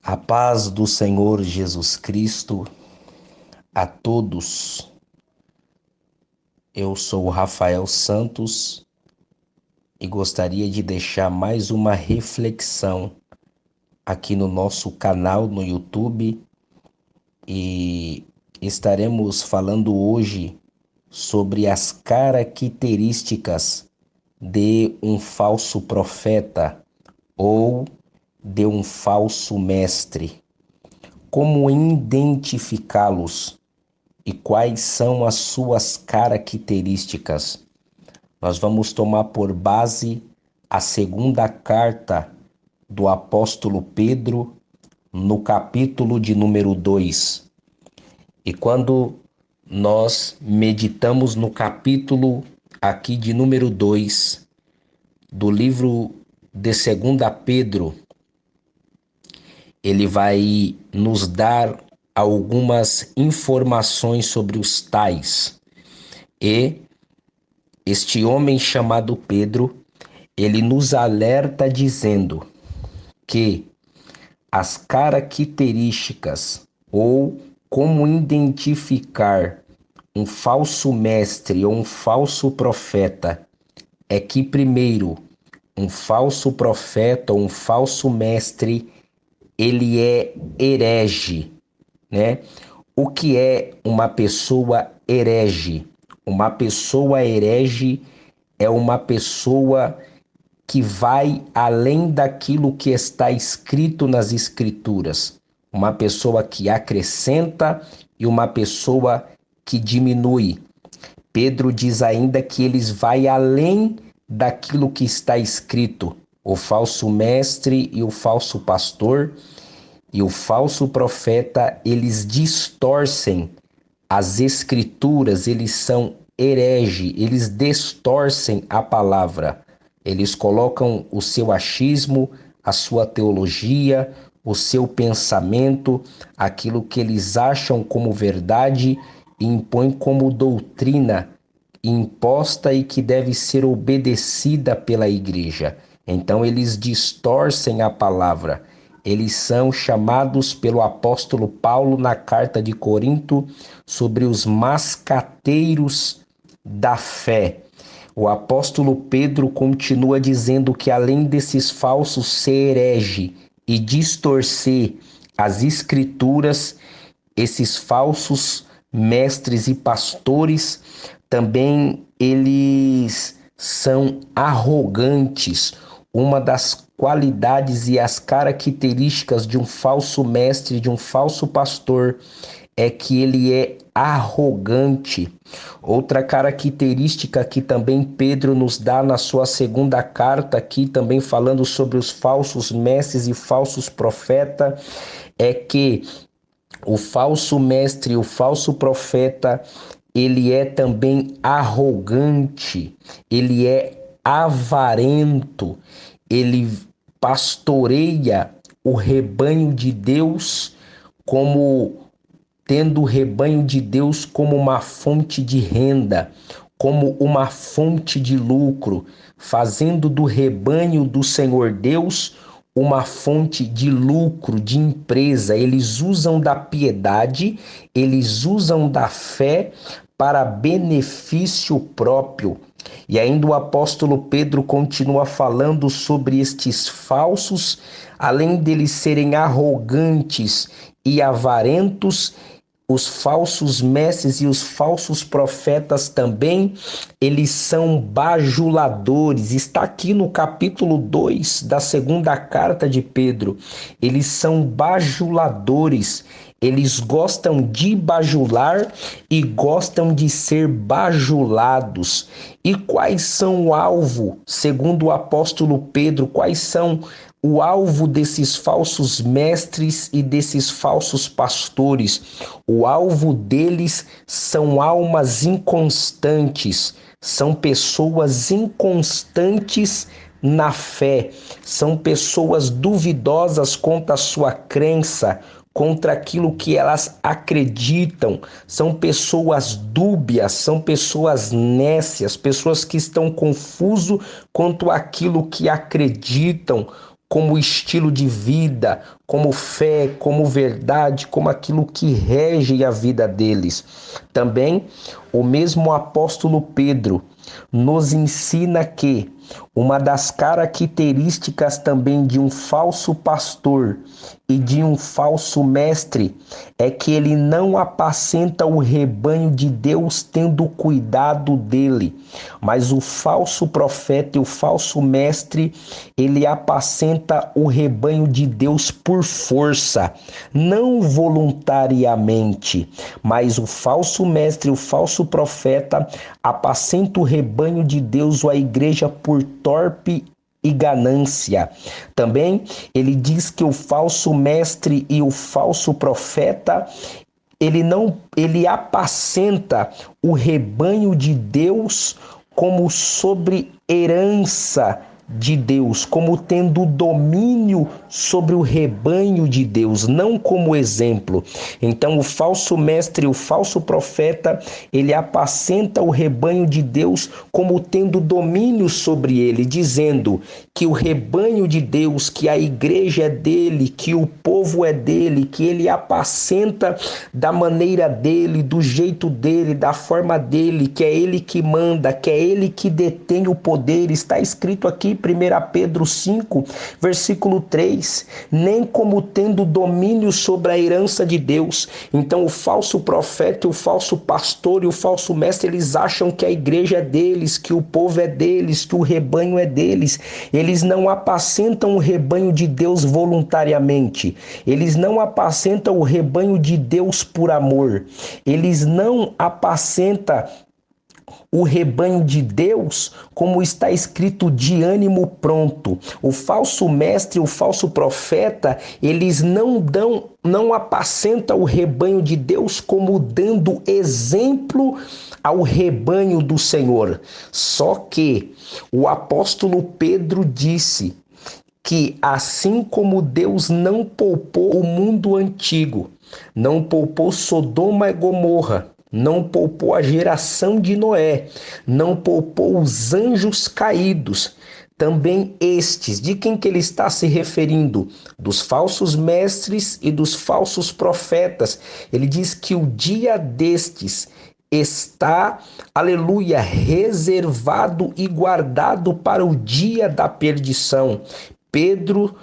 A paz do Senhor Jesus Cristo a todos. Eu sou o Rafael Santos e gostaria de deixar mais uma reflexão aqui no nosso canal no YouTube e estaremos falando hoje sobre as características de um falso profeta ou de um falso mestre. Como identificá-los e quais são as suas características? Nós vamos tomar por base a segunda carta do apóstolo Pedro, no capítulo de número 2. E quando nós meditamos no capítulo aqui de número 2 do livro de segunda Pedro, ele vai nos dar algumas informações sobre os tais. E este homem chamado Pedro, ele nos alerta dizendo que as características ou como identificar um falso mestre ou um falso profeta é que, primeiro, um falso profeta ou um falso mestre, ele é herege, né? O que é uma pessoa herege? Uma pessoa herege é uma pessoa que vai além daquilo que está escrito nas Escrituras. Uma pessoa que acrescenta e uma pessoa que diminui. Pedro diz ainda que eles vão além daquilo que está escrito. O falso mestre e o falso pastor e o falso profeta, eles distorcem as escrituras, eles são herege, eles distorcem a palavra. Eles colocam o seu achismo, a sua teologia, o seu pensamento, aquilo que eles acham como verdade e impõem como doutrina imposta e que deve ser obedecida pela igreja. Então eles distorcem a palavra. Eles são chamados pelo apóstolo Paulo na carta de Corinto sobre os mascateiros da fé. O apóstolo Pedro continua dizendo que além desses falsos ser herege e distorcer as escrituras, esses falsos mestres e pastores também eles são arrogantes. Uma das qualidades e as características de um falso mestre, de um falso pastor, é que ele é arrogante. Outra característica que também Pedro nos dá na sua segunda carta, aqui também falando sobre os falsos mestres e falsos profetas, é que o falso mestre, o falso profeta, ele é também arrogante, ele é avarento, ele pastoreia o rebanho de Deus como tendo o rebanho de Deus como uma fonte de renda, como uma fonte de lucro, fazendo do rebanho do Senhor Deus uma fonte de lucro, de empresa. Eles usam da piedade, eles usam da fé para benefício próprio. E ainda o apóstolo Pedro continua falando sobre estes falsos, além deles serem arrogantes e avarentos, os falsos mestres e os falsos profetas também, eles são bajuladores. Está aqui no capítulo 2 da segunda carta de Pedro. Eles são bajuladores. Eles gostam de bajular e gostam de ser bajulados. E quais são o alvo, segundo o apóstolo Pedro, quais são o alvo desses falsos mestres e desses falsos pastores? O alvo deles são almas inconstantes, são pessoas inconstantes na fé, são pessoas duvidosas contra a sua crença, contra aquilo que elas acreditam, são pessoas dúbias, são pessoas nécias, pessoas que estão confuso quanto àquilo que acreditam, como estilo de vida, como fé, como verdade, como aquilo que rege a vida deles. Também o mesmo apóstolo Pedro nos ensina que uma das características também de um falso pastor e de um falso mestre é que ele não apacenta o rebanho de Deus tendo cuidado dele, mas o falso profeta e o falso mestre, ele apacenta o rebanho de Deus por força, não voluntariamente, mas o falso mestre, o falso profeta apacenta o rebanho de Deus ou a igreja por torpe e ganância. Também ele diz que o falso mestre e o falso profeta, ele apacenta o rebanho de Deus como sobre herança de Deus, como tendo domínio sobre o rebanho de Deus, não como exemplo. Então, o falso mestre, o falso profeta, ele apacenta o rebanho de Deus como tendo domínio sobre ele, dizendo que o rebanho de Deus, que a igreja é dele, que o povo é dele, que ele apacenta da maneira dele, do jeito dele, da forma dele, que é ele que manda, que é ele que detém o poder. Está escrito aqui 1 Pedro 5, versículo 3, nem como tendo domínio sobre a herança de Deus. Então o falso profeta, o falso pastor e o falso mestre, eles acham que a igreja é deles, que o povo é deles, que o rebanho é deles. Eles não apacentam o rebanho de Deus voluntariamente. Eles não apacentam o rebanho de Deus por amor. Eles não apacentam o rebanho de Deus, como está escrito, de ânimo pronto. O falso mestre, o falso profeta, eles não apacentam o rebanho de Deus como dando exemplo ao rebanho do Senhor. Só que o apóstolo Pedro disse que assim como Deus não poupou o mundo antigo, não poupou Sodoma e Gomorra, não poupou a geração de Noé, não poupou os anjos caídos, também estes, de quem que ele está se referindo? Dos falsos mestres e dos falsos profetas. Ele diz que o dia destes está, aleluia, reservado e guardado para o dia da perdição. Pedro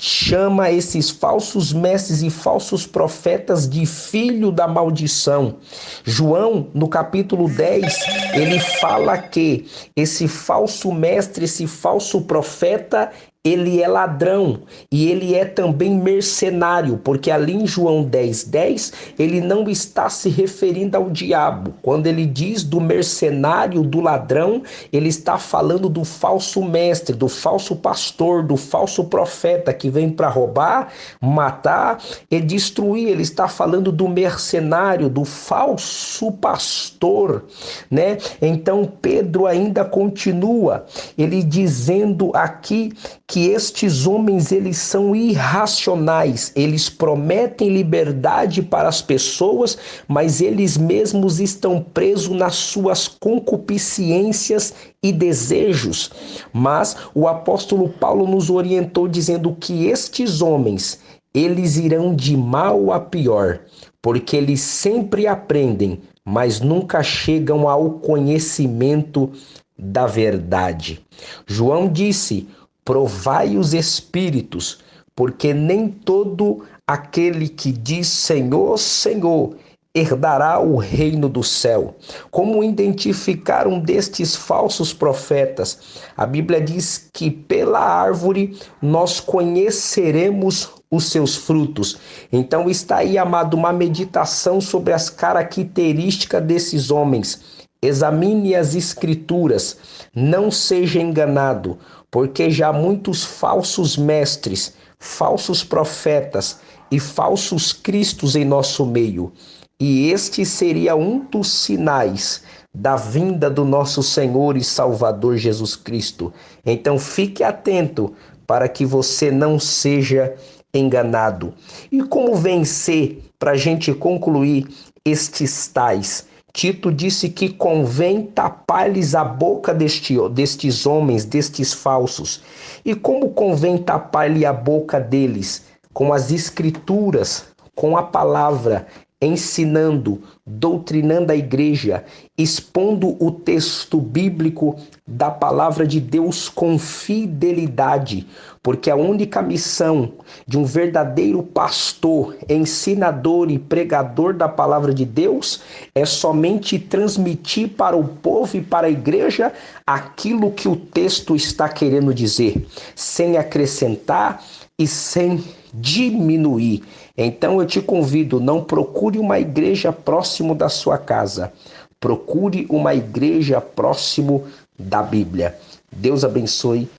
chama esses falsos mestres e falsos profetas de filho da maldição. João, no capítulo 10, ele fala que esse falso mestre, esse falso profeta, ele é ladrão e ele é também mercenário, porque ali em João 10:10, ele não está se referindo ao diabo. Quando ele diz do mercenário, do ladrão, ele está falando do falso mestre, do falso pastor, do falso profeta que vem para roubar, matar e destruir. Ele está falando do mercenário, do falso pastor, né? Então Pedro ainda continua, ele dizendo aqui que estes homens, eles são irracionais, eles prometem liberdade para as pessoas, mas eles mesmos estão presos nas suas concupiscências e desejos. Mas o apóstolo Paulo nos orientou dizendo que estes homens, eles irão de mal a pior, porque eles sempre aprendem, mas nunca chegam ao conhecimento da verdade. João disse: provai os espíritos, porque nem todo aquele que diz Senhor, Senhor, herdará o reino do céu. Como identificar um destes falsos profetas? A Bíblia diz que pela árvore nós conheceremos os seus frutos. Então está aí, amado, uma meditação sobre as características desses homens. Examine as escrituras, não seja enganado, porque já muitos falsos mestres, falsos profetas e falsos cristos em nosso meio. E este seria um dos sinais da vinda do nosso Senhor e Salvador Jesus Cristo. Então fique atento para que você não seja enganado. E como vencer, para a gente concluir, estes tais? Tito disse que convém tapar-lhes a boca destes homens, destes falsos. E como convém tapar-lhe a boca deles? Com as escrituras, com a palavra, ensinando, doutrinando a igreja, expondo o texto bíblico da palavra de Deus com fidelidade, porque a única missão de um verdadeiro pastor, ensinador e pregador da palavra de Deus é somente transmitir para o povo e para a igreja aquilo que o texto está querendo dizer, sem acrescentar e sem diminuir. Então eu te convido, não procure uma igreja próximo da sua casa, procure uma igreja próximo da Bíblia. Deus abençoe.